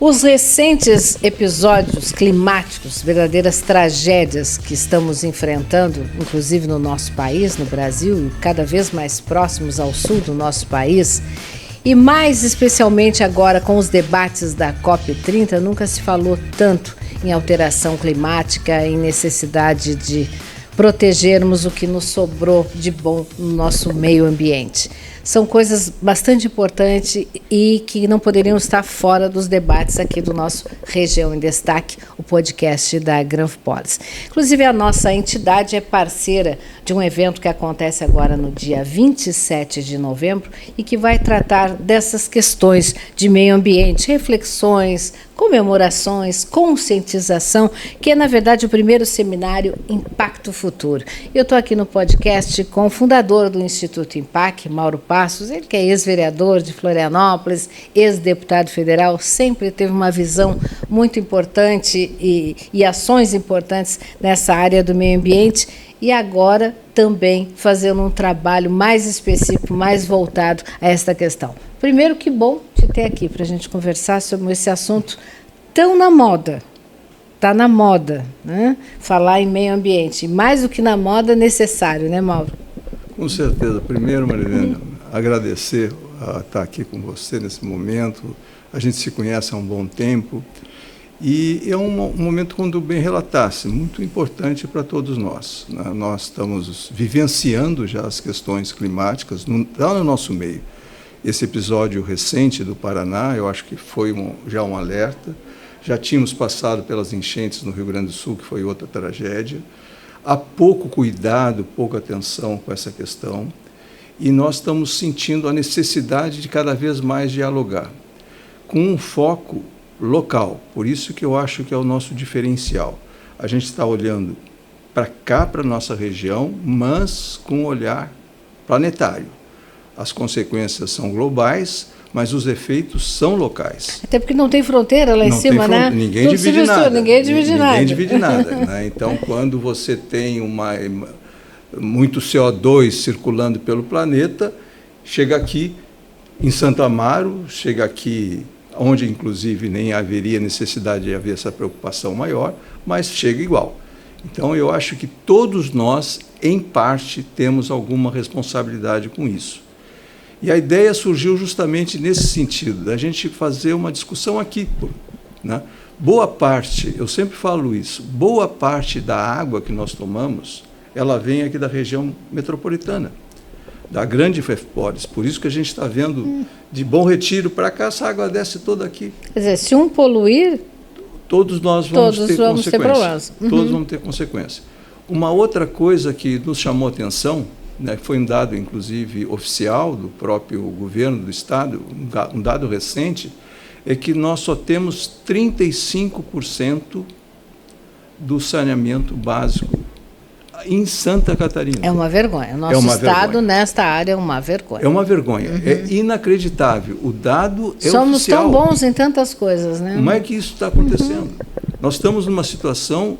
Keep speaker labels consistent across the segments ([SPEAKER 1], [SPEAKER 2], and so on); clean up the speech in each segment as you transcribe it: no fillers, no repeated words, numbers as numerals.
[SPEAKER 1] Os recentes episódios climáticos, verdadeiras tragédias que estamos enfrentando, inclusive no nosso país, no Brasil, e cada vez mais próximos ao sul do nosso país, e mais especialmente agora com os debates da COP30, nunca se falou tanto em alteração climática, em necessidade de protegermos o que nos sobrou de bom no nosso meio ambiente. São coisas bastante importantes e que não poderiam estar fora dos debates aqui do nosso Região em Destaque, o podcast da Granfopolis. Inclusive, a nossa entidade é parceira de um evento que acontece agora no dia 27 de novembro e que vai tratar dessas questões de meio ambiente, reflexões, comemorações, conscientização, que é, na verdade, o primeiro seminário Impacto Futuro. Eu estou aqui no podcast com o fundador do Instituto Impact, Mauro Passos, ele que é ex-vereador de Florianópolis, ex-deputado federal, sempre teve uma visão muito importante e ações importantes nessa área do meio ambiente, e agora também fazendo um trabalho mais específico, mais voltado a esta questão. Primeiro, que bom te ter aqui para a gente conversar sobre esse assunto tão na moda. Está na moda, né? Falar em meio ambiente. Mais do que na moda, necessário, né, Mauro?
[SPEAKER 2] Com certeza. Primeiro, Marilena, agradecer a estar aqui com você nesse momento. A gente se conhece há um bom tempo. E é um momento, quando bem relatasse, muito importante para todos nós. Nós estamos vivenciando já as questões climáticas lá no nosso meio. Esse episódio recente do Paraná, eu acho que foi já um alerta. Já tínhamos passado pelas enchentes no Rio Grande do Sul, que foi outra tragédia. Há pouco cuidado, pouca atenção com essa questão. E nós estamos sentindo a necessidade de cada vez mais dialogar, com um foco local. Por isso que eu acho que é o nosso diferencial. A gente está olhando para cá, para a nossa região, mas com um olhar planetário. As consequências são globais, mas os efeitos são locais.
[SPEAKER 1] Até porque não tem fronteira lá em cima, né?
[SPEAKER 2] Ninguém divide nada.
[SPEAKER 1] Ninguém divide nada.
[SPEAKER 2] Ninguém divide nada, né? Então, quando você tem muito CO2 circulando pelo planeta, chega aqui em Santo Amaro, chega aqui onde, inclusive, nem haveria necessidade de haver essa preocupação maior, mas chega igual. Então, eu acho que todos nós, em parte, temos alguma responsabilidade com isso. E a ideia surgiu justamente nesse sentido, da gente fazer uma discussão aqui, né? Boa parte, eu sempre falo isso, boa parte da água que nós tomamos, ela vem aqui da região metropolitana, da grande FEFPORES. Por isso que a gente está vendo de Bom Retiro para cá, essa água desce toda aqui.
[SPEAKER 1] Quer dizer, se um poluir,
[SPEAKER 2] todos nós vamos ter consequência. Todos vamos ter consequência. Uma outra coisa que nos chamou a atenção, né, foi um dado, inclusive, oficial do próprio governo do Estado, um dado recente, é que nós só temos 35% do saneamento básico em Santa Catarina.
[SPEAKER 1] É uma vergonha. O nosso Estado, nesta área, é uma vergonha.
[SPEAKER 2] É uma vergonha. É inacreditável. O dado é
[SPEAKER 1] Somos
[SPEAKER 2] oficial.
[SPEAKER 1] Somos tão bons em tantas coisas, né?
[SPEAKER 2] Como é que isso está acontecendo? Nós estamos numa situação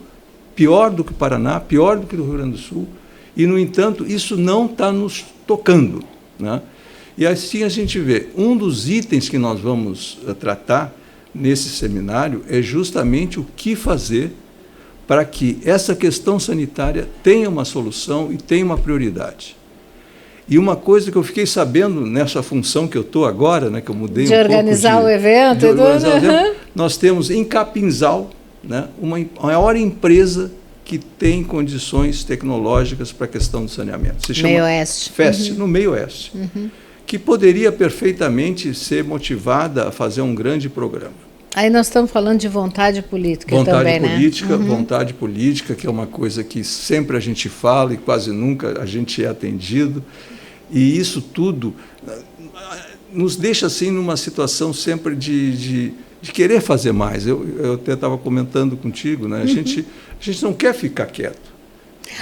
[SPEAKER 2] pior do que o Paraná, pior do que o Rio Grande do Sul, e, no entanto, isso não está nos tocando, né? E assim a gente vê, um dos itens que nós vamos tratar nesse seminário é justamente o que fazer para que essa questão sanitária tenha uma solução e tenha uma prioridade. E uma coisa que eu fiquei sabendo nessa função que eu estou agora, né, que eu mudei
[SPEAKER 1] de organizar o evento,
[SPEAKER 2] nós temos em Capinzal, né, uma maior empresa que tem condições tecnológicas para a questão do saneamento. Se chama
[SPEAKER 1] Meio Oeste.
[SPEAKER 2] FEST, no Meio Oeste, que poderia perfeitamente ser motivada a fazer um grande programa.
[SPEAKER 1] Aí nós estamos falando de vontade política também, né?
[SPEAKER 2] Vontade política, que é uma coisa que sempre a gente fala e quase nunca a gente é atendido. E isso tudo nos deixa assim numa situação sempre de querer fazer mais. Eu até estava comentando contigo, né? A gente não quer ficar quieto.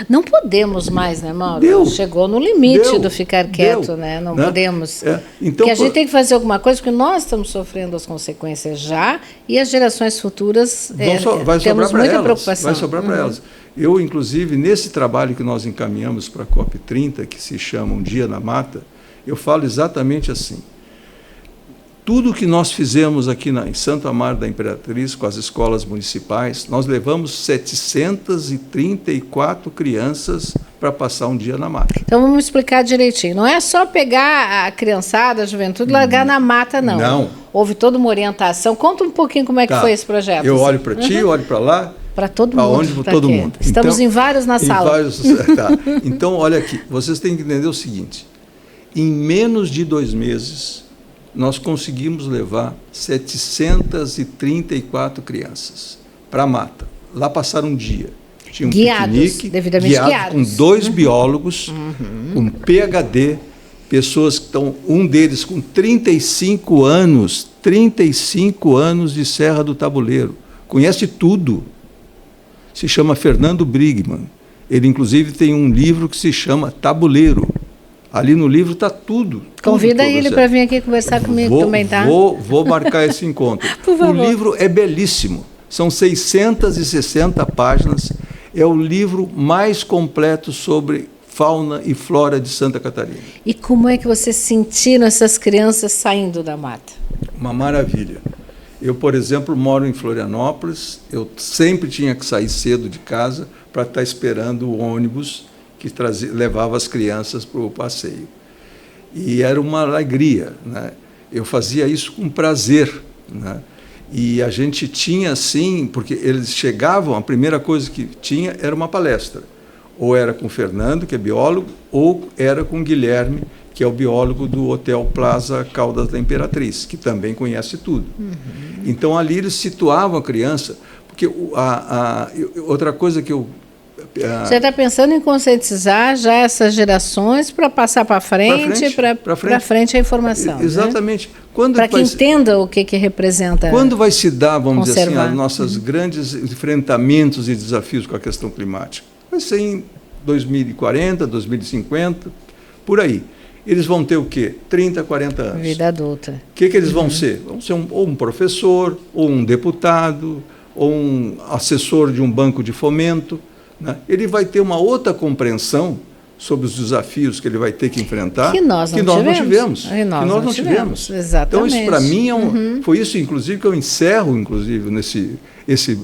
[SPEAKER 1] Não podemos mais, né, Mauro? Chegou no limite do ficar quieto, né? Não podemos. Então, porque a gente tem que fazer alguma coisa, porque nós estamos sofrendo as consequências já e as gerações futuras temos muita preocupação.
[SPEAKER 2] Vai sobrar para elas. Eu, inclusive, nesse trabalho que nós encaminhamos para a COP30, que se chama Um Dia na Mata, eu falo exatamente assim. Tudo que nós fizemos aqui em Santo Amaro da Imperatriz, com as escolas municipais, nós levamos 734 crianças para passar um dia na mata.
[SPEAKER 1] Então vamos explicar direitinho. Não é só pegar a criançada, a juventude e largar na mata, não.
[SPEAKER 2] Não.
[SPEAKER 1] Houve toda uma orientação. Conta um pouquinho como é que foi esse projeto.
[SPEAKER 2] Eu olho para ti, olho para lá.
[SPEAKER 1] Para todo mundo.
[SPEAKER 2] Para onde? Para todo mundo.
[SPEAKER 1] Estamos então, em vários na sala.
[SPEAKER 2] Tá. Então, olha aqui, vocês têm que entender o seguinte. Em menos de 2 meses, nós conseguimos levar 734 crianças para a mata. Lá passaram um dia. Tinha um piquenique,
[SPEAKER 1] devidamente guiados.
[SPEAKER 2] Com 2 biólogos, com PhD, pessoas que estão, um deles com 35 anos de Serra do Tabuleiro. Conhece tudo. Se chama Fernando Brigman. Ele, inclusive, tem um livro que se chama Tabuleiro. Ali no livro está tudo.
[SPEAKER 1] Convida ele para vir aqui conversar comigo também, tá?
[SPEAKER 2] Vou marcar esse encontro.
[SPEAKER 1] Por favor.
[SPEAKER 2] O livro é belíssimo. São 660 páginas. É o livro mais completo sobre fauna e flora de Santa Catarina.
[SPEAKER 1] E como é que vocês sentiram essas crianças saindo da mata?
[SPEAKER 2] Uma maravilha. Eu, por exemplo, moro em Florianópolis. Eu sempre tinha que sair cedo de casa para estar esperando o ônibus que levava as crianças para o passeio. E era uma alegria, né? Eu fazia isso com prazer, né? E a gente tinha, assim, porque eles chegavam, a primeira coisa que tinha era uma palestra. Ou era com o Fernando, que é biólogo, ou era com o Guilherme, que é o biólogo do Hotel Plaza Caldas da Imperatriz, que também conhece tudo. Então, ali eles situavam a criança, porque outra coisa que eu...
[SPEAKER 1] Você está pensando em conscientizar já essas gerações para passar para frente a informação.
[SPEAKER 2] Exatamente.
[SPEAKER 1] Né? Para que entenda o que representa.
[SPEAKER 2] Quando vai se dar, vamos dizer assim, os nossos grandes enfrentamentos e desafios com a questão climática? Vai ser em 2040, 2050, por aí. Eles vão ter o quê? 30, 40 anos.
[SPEAKER 1] Vida adulta.
[SPEAKER 2] O que eles vão ser? Vão ser ou um professor, ou um deputado, ou um assessor de um banco de fomento. Né? Ele vai ter uma outra compreensão sobre os desafios que ele vai ter que enfrentar
[SPEAKER 1] que nós não tivemos. Exatamente.
[SPEAKER 2] Então, isso para mim foi isso, inclusive, que eu encerro, inclusive, esse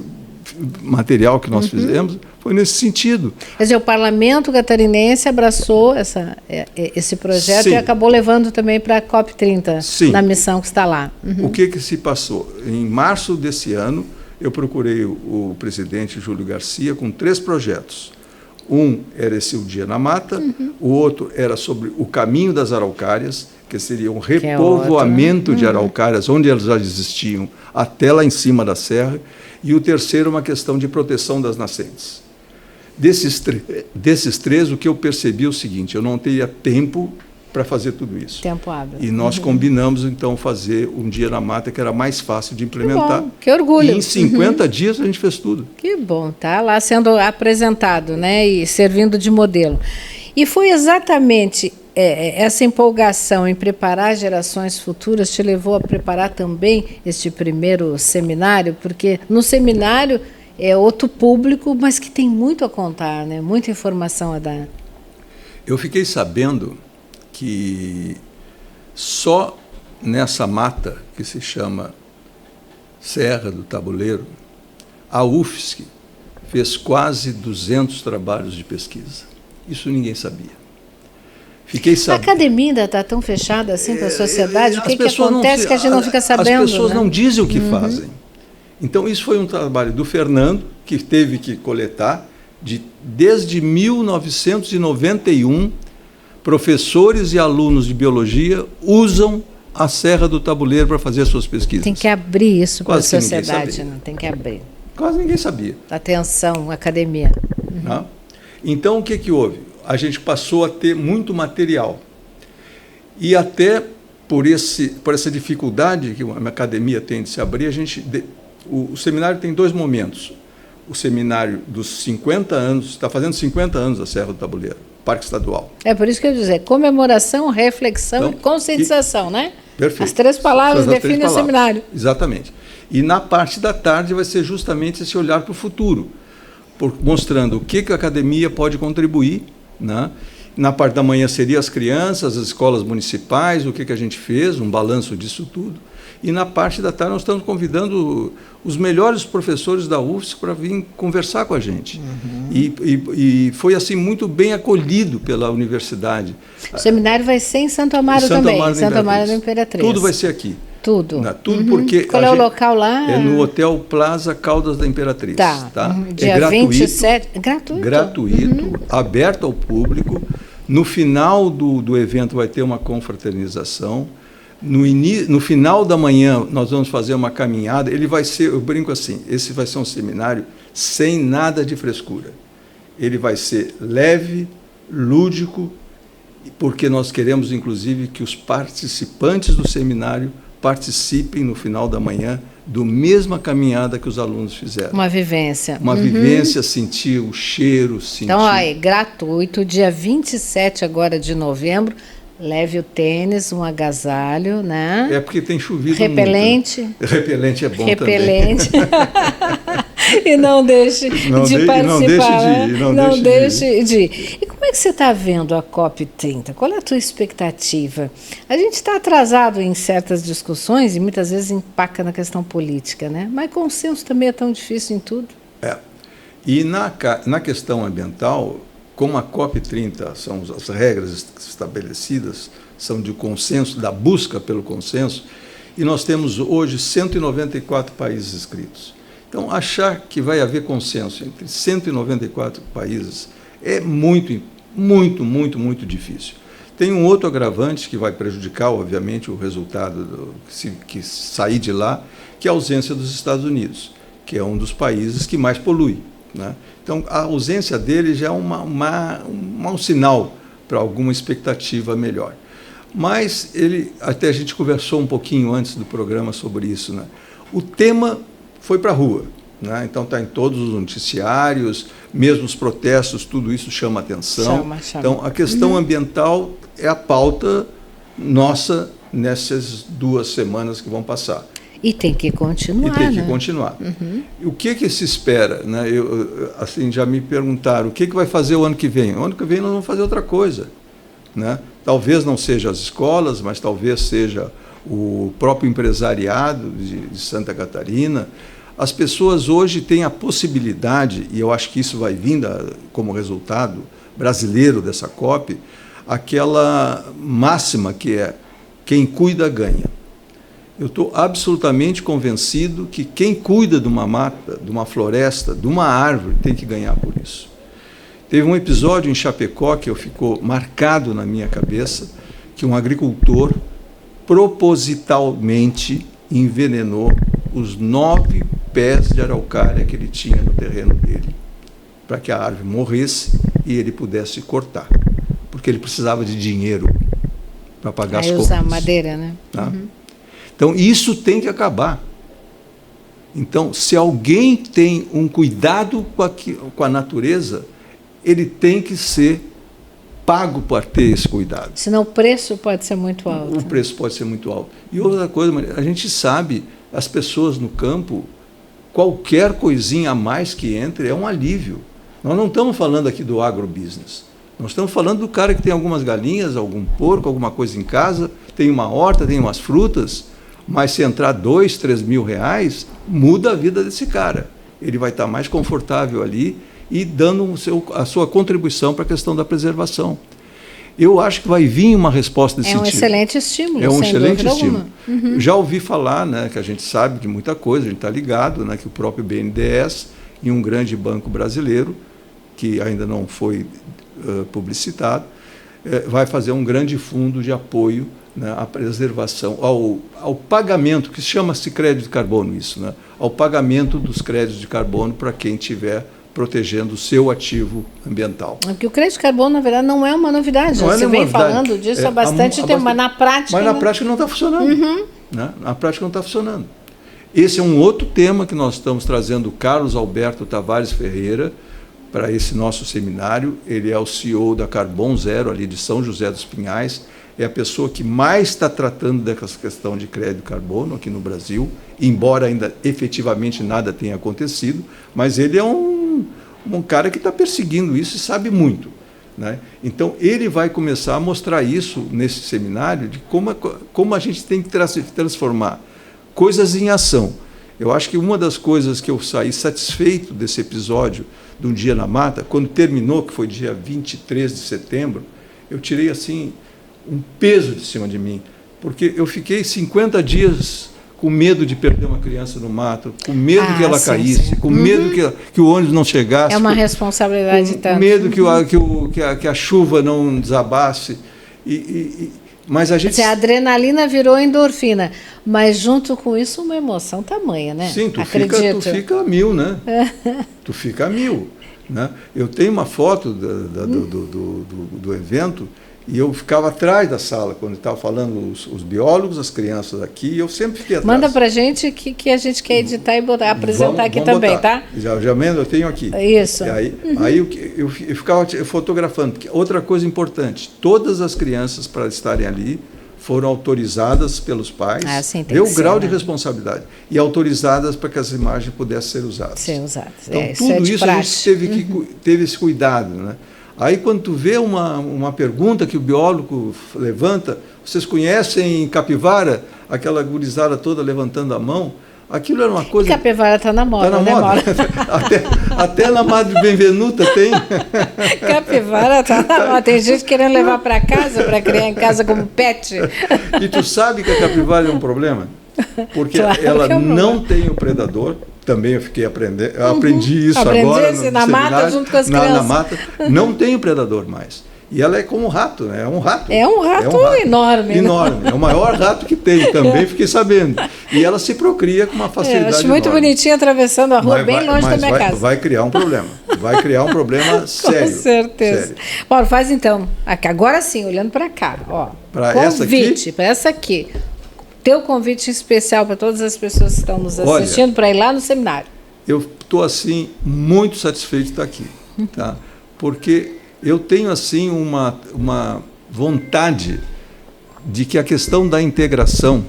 [SPEAKER 2] material que nós fizemos, foi nesse sentido.
[SPEAKER 1] Quer dizer, o Parlamento catarinense abraçou esse projeto. Sim. E acabou levando também para a COP30,
[SPEAKER 2] sim,
[SPEAKER 1] na missão que está lá.
[SPEAKER 2] O que se passou? Em março desse ano, eu procurei o presidente Júlio Garcia com 3 projetos. Um era esse O Dia na Mata, o outro era sobre o caminho das araucárias, que seria um repovoamento de araucárias, onde elas já existiam, até lá em cima da serra, e o terceiro uma questão de proteção das nascentes. Desses 3, o que eu percebi é o seguinte: eu não teria tempo para fazer tudo isso.
[SPEAKER 1] Tempo hábil.
[SPEAKER 2] E nós combinamos, então, fazer Um Dia na Mata, que era mais fácil de implementar.
[SPEAKER 1] Que bom, que orgulho.
[SPEAKER 2] E em 50 dias a gente fez tudo.
[SPEAKER 1] Que bom, tá lá sendo apresentado, né, e servindo de modelo. E foi exatamente essa empolgação em preparar gerações futuras te levou a preparar também este primeiro seminário, porque no seminário é outro público, mas que tem muito a contar, né, muita informação a dar.
[SPEAKER 2] Eu fiquei sabendo que só nessa mata, que se chama Serra do Tabuleiro, a UFSC fez quase 200 trabalhos de pesquisa. Isso ninguém sabia. Fiquei sabendo.
[SPEAKER 1] A academia ainda está tão fechada assim para a sociedade? O que acontece que a gente não fica sabendo?
[SPEAKER 2] As pessoas, né, não dizem o que
[SPEAKER 1] Uhum.
[SPEAKER 2] fazem. Então, isso foi um trabalho do Fernando, que teve que coletar, desde 1991, professores e alunos de biologia usam a Serra do Tabuleiro para fazer as suas pesquisas.
[SPEAKER 1] Tem que abrir isso para a
[SPEAKER 2] Quase
[SPEAKER 1] sociedade, né? Tem que abrir.
[SPEAKER 2] Quase ninguém sabia.
[SPEAKER 1] Atenção, academia.
[SPEAKER 2] Não? Então, o que houve? A gente passou a ter muito material. E até por essa dificuldade que uma academia tem de se abrir, o seminário tem 2 momentos. O seminário dos 50 anos, está fazendo 50 anos a Serra do Tabuleiro, Parque Estadual.
[SPEAKER 1] É por isso que eu ia dizer, comemoração, reflexão e conscientização, né?
[SPEAKER 2] Perfeito.
[SPEAKER 1] As 3 palavras definem o seminário.
[SPEAKER 2] Exatamente. E na parte da tarde vai ser justamente esse olhar para o futuro, mostrando o que a academia pode contribuir, né? Na parte da manhã seria as crianças, as escolas municipais, o que a gente fez, um balanço disso tudo. E na parte da tarde nós estamos convidando os melhores professores da UFSC para vir conversar com a gente. E foi assim muito bem acolhido pela universidade.
[SPEAKER 1] O seminário vai ser em Santo Amaro também, Santo Amaro da Imperatriz.
[SPEAKER 2] Tudo vai ser aqui.
[SPEAKER 1] Tudo?
[SPEAKER 2] Tudo porque...
[SPEAKER 1] Qual é o local lá?
[SPEAKER 2] É no Hotel Plaza Caldas da Imperatriz.
[SPEAKER 1] Tá. Dia
[SPEAKER 2] é gratuito,
[SPEAKER 1] 27... Gratuito?
[SPEAKER 2] Gratuito, aberto ao público. No final do evento vai ter uma confraternização. No final da manhã nós vamos fazer uma caminhada. Ele vai ser, eu brinco assim, esse vai ser um seminário sem nada de frescura. Ele vai ser leve, lúdico, porque nós queremos, inclusive, que os participantes do seminário participem no final da manhã do mesma caminhada que os alunos fizeram.
[SPEAKER 1] Uma vivência.
[SPEAKER 2] Uma vivência, sentir o cheiro, sentir...
[SPEAKER 1] Então, é gratuito, dia 27 agora de novembro, leve o tênis, um agasalho, né?
[SPEAKER 2] É porque tem chovido
[SPEAKER 1] repelente.
[SPEAKER 2] Muito, né? Repelente é bom
[SPEAKER 1] repelente. Também. E não deixe de participar. Não deixe de ir. E como é que você está vendo a COP30? Qual é a tua expectativa? A gente está atrasado em certas discussões e muitas vezes empaca na questão política, né? Mas consenso também é tão difícil em tudo.
[SPEAKER 2] E na questão ambiental, como a COP30 são as regras estabelecidas, são de consenso, da busca pelo consenso, e nós temos hoje 194 países inscritos. Então, achar que vai haver consenso entre 194 países é muito, muito, muito, muito difícil. Tem um outro agravante que vai prejudicar, obviamente, o resultado que sair de lá, que é a ausência dos Estados Unidos, que é um dos países que mais polui, né? Então, a ausência dele já é um sinal para alguma expectativa melhor. Mas até a gente conversou um pouquinho antes do programa sobre isso, né? O tema foi para a rua, né? Então está em todos os noticiários, mesmo os protestos, tudo isso chama atenção.
[SPEAKER 1] Chama.
[SPEAKER 2] Então, a questão ambiental é a pauta nossa nessas 2 semanas que vão passar.
[SPEAKER 1] E tem que continuar.
[SPEAKER 2] E o que se espera? Né? Assim, já me perguntaram, o que vai fazer o ano que vem? O ano que vem nós vamos fazer outra coisa, né? Talvez não seja as escolas, mas talvez seja o próprio empresariado de Santa Catarina. As pessoas hoje têm a possibilidade, e eu acho que isso vai vir como resultado brasileiro dessa COP, aquela máxima que é quem cuida ganha. Eu estou absolutamente convencido que quem cuida de uma mata, de uma floresta, de uma árvore, tem que ganhar por isso. Teve um episódio em Chapecó que ficou marcado na minha cabeça, que um agricultor propositalmente envenenou os 9 pés de araucária que ele tinha no terreno dele, para que a árvore morresse e ele pudesse cortar, porque ele precisava de dinheiro para pagar as contas.
[SPEAKER 1] Usar madeira, né?
[SPEAKER 2] Tá? Então, isso tem que acabar. Então, se alguém tem um cuidado com a natureza, ele tem que ser pago para ter esse cuidado.
[SPEAKER 1] Senão o preço pode ser muito alto.
[SPEAKER 2] O preço pode ser muito alto. E outra coisa, a gente sabe, as pessoas no campo, qualquer coisinha a mais que entre é um alívio. Nós não estamos falando aqui do agrobusiness. Nós estamos falando do cara que tem algumas galinhas, algum porco, alguma coisa em casa, tem uma horta, tem umas frutas, mas se entrar 2, 3 mil reais, muda a vida desse cara. Ele vai estar mais confortável ali e dando a sua contribuição para a questão da preservação. Eu acho que vai vir uma resposta desse
[SPEAKER 1] sentido.
[SPEAKER 2] tipo.
[SPEAKER 1] Excelente estímulo.
[SPEAKER 2] É um excelente estímulo. Já ouvi falar, né, que a gente sabe de muita coisa, a gente está ligado, né, que o próprio BNDES e um grande banco brasileiro, que ainda não foi publicitado, vai fazer um grande fundo de apoio, né, à preservação, ao pagamento, que chama-se crédito de carbono isso, né, ao pagamento dos créditos de carbono para quem estiver protegendo o seu ativo ambiental.
[SPEAKER 1] Porque o crédito de carbono, na verdade, não é uma novidade. Você vem falando disso há bastante tempo, mas na prática...
[SPEAKER 2] Mas na prática não está funcionando. Né? Na prática não está funcionando. Esse é um outro tema que nós estamos trazendo o Carlos Alberto Tavares Ferreira para esse nosso seminário. Ele é o CEO da Carbon Zero, ali de São José dos Pinhais. É a pessoa que mais está tratando dessa questão de crédito de carbono aqui no Brasil, embora ainda efetivamente nada tenha acontecido, mas ele é um cara que está perseguindo isso e sabe muito. né? Então, ele vai começar a mostrar isso nesse seminário, de como a gente tem que transformar coisas em ação. Eu acho que uma das coisas que eu saí satisfeito desse episódio de Um Dia na Mata, quando terminou, que foi dia 23 de setembro, eu tirei assim um peso de cima de mim, porque eu fiquei 50 dias com medo de perder uma criança no mato, com medo que ela caísse, com medo que o ônibus não chegasse.
[SPEAKER 1] É uma responsabilidade tanto.
[SPEAKER 2] Com medo que a chuva não desabasse. Mas a gente...
[SPEAKER 1] A adrenalina virou endorfina, mas junto com isso uma emoção tamanha, né?
[SPEAKER 2] Sim, tu fica a mil, né? Tu fica a mil. Né? Eu tenho uma foto do evento e eu ficava atrás da sala, quando estava falando os biólogos, as crianças aqui, eu sempre fiquei atrás.
[SPEAKER 1] Manda para a gente que a gente quer editar e apresentar aqui
[SPEAKER 2] vamos
[SPEAKER 1] também,
[SPEAKER 2] botar.
[SPEAKER 1] Tá?
[SPEAKER 2] Já mando, eu tenho aqui.
[SPEAKER 1] Isso.
[SPEAKER 2] E aí eu ficava fotografando. Outra coisa importante, todas as crianças, para estarem ali, foram autorizadas pelos pais,
[SPEAKER 1] deu
[SPEAKER 2] o grau de responsabilidade, e autorizadas para que as imagens pudessem ser usadas.
[SPEAKER 1] Então,
[SPEAKER 2] tudo isso a gente teve esse cuidado, né? Aí, quando tu vê uma pergunta que o biólogo levanta, vocês conhecem capivara? Aquela gurizada toda levantando a mão. Aquilo era uma coisa...
[SPEAKER 1] Capivara está na moda,
[SPEAKER 2] tá na moda.
[SPEAKER 1] Né,
[SPEAKER 2] até na Madre Benvenuta tem.
[SPEAKER 1] Capivara está na moda. Tem gente querendo levar para casa, para criar em casa como pet.
[SPEAKER 2] E tu sabe que a capivara é um problema? Porque ela não tem o predador. Também eu fiquei aprendendo, eu aprendi isso agora no
[SPEAKER 1] na mata junto com as crianças.
[SPEAKER 2] Na mata, não tem o predador mais. E ela é como um rato, né? É um rato.
[SPEAKER 1] É um rato enorme.
[SPEAKER 2] Enorme. É o maior rato que tem, também fiquei sabendo. E ela se procria com uma facilidade
[SPEAKER 1] acho muito
[SPEAKER 2] enorme.
[SPEAKER 1] Bonitinha atravessando a rua, bem longe da minha casa.
[SPEAKER 2] Vai criar um problema. Vai criar um problema sério.
[SPEAKER 1] Com certeza.
[SPEAKER 2] Sério.
[SPEAKER 1] Paulo, faz então. Agora sim, olhando para cá.
[SPEAKER 2] Para essa aqui?
[SPEAKER 1] Convite, para essa aqui. Teu convite especial para todas as pessoas que estão nos assistindo para ir lá no seminário.
[SPEAKER 2] Eu estou, assim, muito satisfeito de estar aqui, tá? Porque eu tenho, assim, uma vontade de que a questão da integração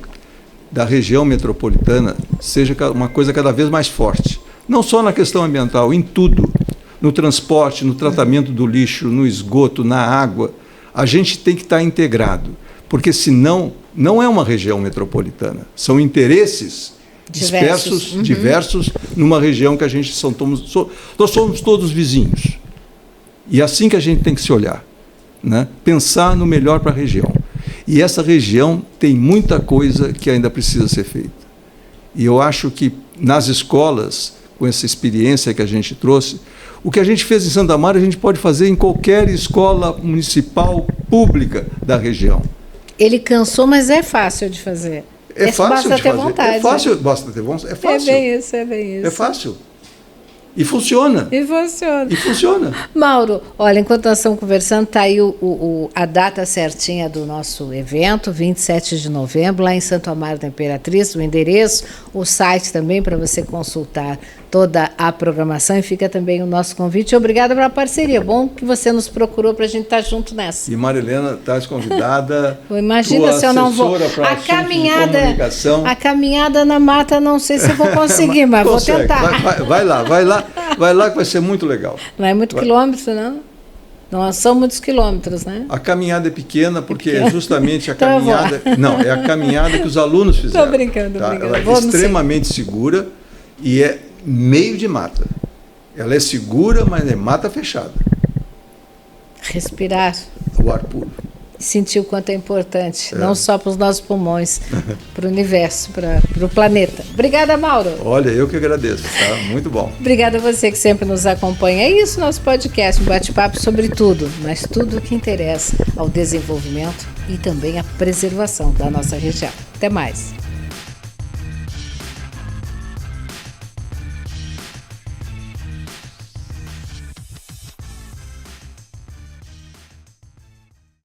[SPEAKER 2] da região metropolitana seja uma coisa cada vez mais forte. Não só na questão ambiental, em tudo. No transporte, no tratamento do lixo, no esgoto, na água. A gente tem que estar integrado, porque senão não é uma região metropolitana. São interesses diversos numa região que nós somos todos vizinhos. E é assim que a gente tem que se olhar, né? Pensar no melhor para a região. E essa região tem muita coisa que ainda precisa ser feita. E eu acho que nas escolas, com essa experiência que a gente trouxe, o que a gente fez em Santo Amaro, a gente pode fazer em qualquer escola municipal pública da região.
[SPEAKER 1] Ele cansou, mas é fácil de fazer.
[SPEAKER 2] É fácil
[SPEAKER 1] basta
[SPEAKER 2] de
[SPEAKER 1] ter
[SPEAKER 2] fazer.
[SPEAKER 1] vontade.
[SPEAKER 2] É fácil, basta ter vontade. É fácil.
[SPEAKER 1] É bem isso.
[SPEAKER 2] É fácil. E funciona. E funciona.
[SPEAKER 1] Mauro, olha, enquanto nós estamos conversando, está aí a data certinha do nosso evento, 27 de novembro, lá em Santo Amaro da Imperatriz, o endereço, o site também para você consultar toda a programação, e fica também o nosso convite. Obrigada pela parceria. Bom que você nos procurou para a gente estar junto nessa.
[SPEAKER 2] E Marilena, estás convidada.
[SPEAKER 1] Imagina se eu não vou. A caminhada na mata, não sei se eu vou conseguir, mas vou tentar.
[SPEAKER 2] Vai lá que vai ser muito legal.
[SPEAKER 1] Não é muito quilômetro, não? Não são muitos quilômetros, né?
[SPEAKER 2] A caminhada é pequena porque é justamente a caminhada... Não, é a caminhada que os alunos fizeram.
[SPEAKER 1] Estou brincando.
[SPEAKER 2] Ela é extremamente segura e é meio de mata. Ela é segura, mas é mata fechada.
[SPEAKER 1] Respirar.
[SPEAKER 2] O ar puro.
[SPEAKER 1] Sentir o quanto é importante, não só para os nossos pulmões, para o universo, para o planeta. Obrigada, Mauro.
[SPEAKER 2] Olha, eu que agradeço, tá? Muito bom.
[SPEAKER 1] Obrigada a você que sempre nos acompanha. É isso, nosso podcast, um bate-papo sobre tudo, mas tudo o que interessa ao desenvolvimento e também à preservação da nossa região. Até mais.